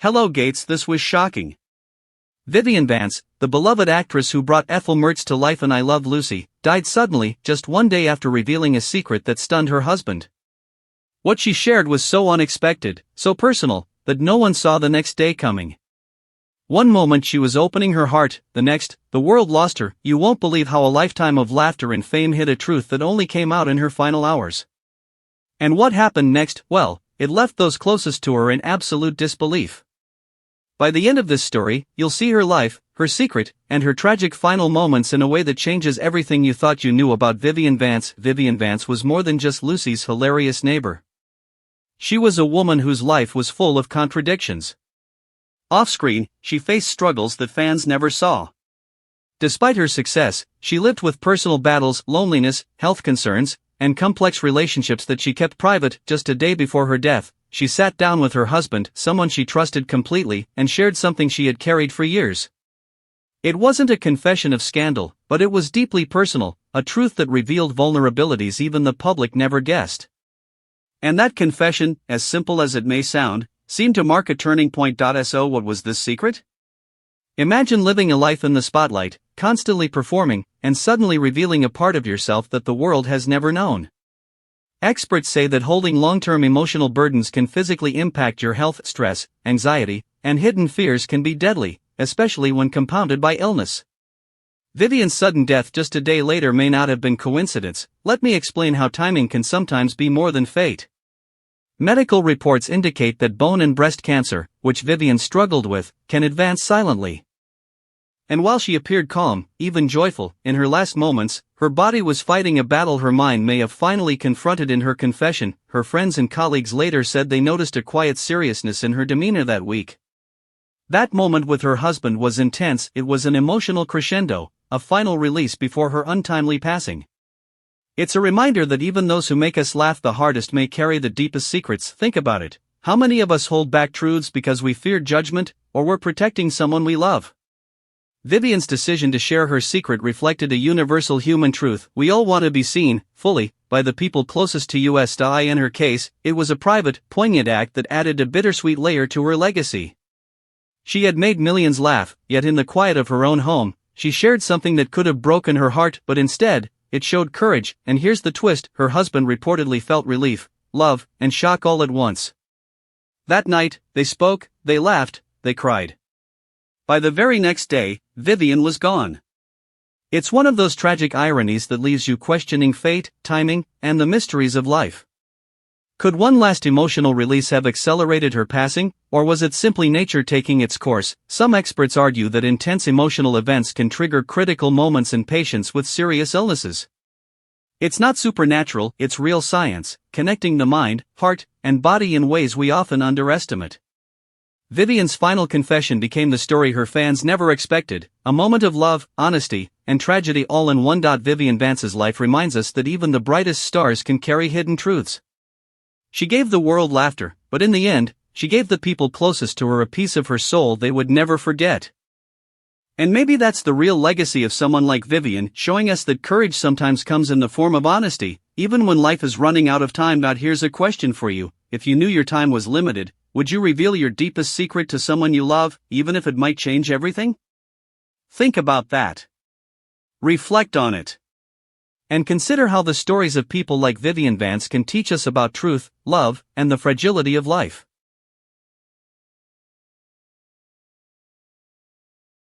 Hello Gates, this was shocking. Vivian Vance, the beloved actress who brought Ethel Mertz to life in I Love Lucy, died suddenly, just one day after revealing a secret that stunned her husband. What she shared was so unexpected, so personal, that no one saw the next day coming. One moment she was opening her heart, the next, the world lost her. You won't believe how a lifetime of laughter and fame hid a truth that only came out in her final hours. And what happened next? Well, it left those closest to her in absolute disbelief. By the end of this story, you'll see her life, her secret, and her tragic final moments in a way that changes everything you thought you knew about Vivian Vance. Vivian Vance was more than just Lucy's hilarious neighbor. She was a woman whose life was full of contradictions. Off-screen, she faced struggles that fans never saw. Despite her success, she lived with personal battles, loneliness, health concerns, and complex relationships that she kept private. Just a day before her death, she sat down with her husband, someone she trusted completely, and shared something she had carried for years. It wasn't a confession of scandal, but it was deeply personal, a truth that revealed vulnerabilities even the public never guessed. And that confession, as simple as it may sound, seemed to mark a turning point. So what was this secret? Imagine living a life in the spotlight, constantly performing, and suddenly revealing a part of yourself that the world has never known. Experts say that holding long-term emotional burdens can physically impact your health. Stress, anxiety, and hidden fears can be deadly, especially when compounded by illness. Vivian's sudden death just a day later may not have been coincidence. Let me explain how timing can sometimes be more than fate. Medical reports indicate that bone and breast cancer, which Vivian struggled with, can advance silently. And while she appeared calm, even joyful, in her last moments, her body was fighting a battle her mind may have finally confronted. In her confession, her friends and colleagues later said they noticed a quiet seriousness in her demeanor that week. That moment with her husband was intense. It was an emotional crescendo, a final release before her untimely passing. It's a reminder that even those who make us laugh the hardest may carry the deepest secrets. Think about it. How many of us hold back truths because we fear judgment, or we're protecting someone we love? Vivian's decision to share her secret reflected a universal human truth. We all want to be seen, fully, by the people closest to us. In her case, it was a private, poignant act that added a bittersweet layer to her legacy. She had made millions laugh, yet in the quiet of her own home, she shared something that could have broken her heart, but instead, it showed courage. And here's the twist: her husband reportedly felt relief, love, and shock all at once. That night, they spoke, they laughed, they cried. By the very next day, Vivian was gone. It's one of those tragic ironies that leaves you questioning fate, timing, and the mysteries of life. Could one last emotional release have accelerated her passing, or was it simply nature taking its course? Some experts argue that intense emotional events can trigger critical moments in patients with serious illnesses. It's not supernatural, it's real science, connecting the mind, heart, and body in ways we often underestimate. Vivian's final confession became the story her fans never expected, a moment of love, honesty, and tragedy all in one. Vivian Vance's life reminds us that even the brightest stars can carry hidden truths. She gave the world laughter, but in the end, she gave the people closest to her a piece of her soul they would never forget. And maybe that's the real legacy of someone like Vivian, showing us that courage sometimes comes in the form of honesty, even when life is running out of time. Here's a question for you: if you knew your time was limited, would you reveal your deepest secret to someone you love, even if it might change everything? Think about that. Reflect on it. And consider how the stories of people like Vivian Vance can teach us about truth, love, and the fragility of life.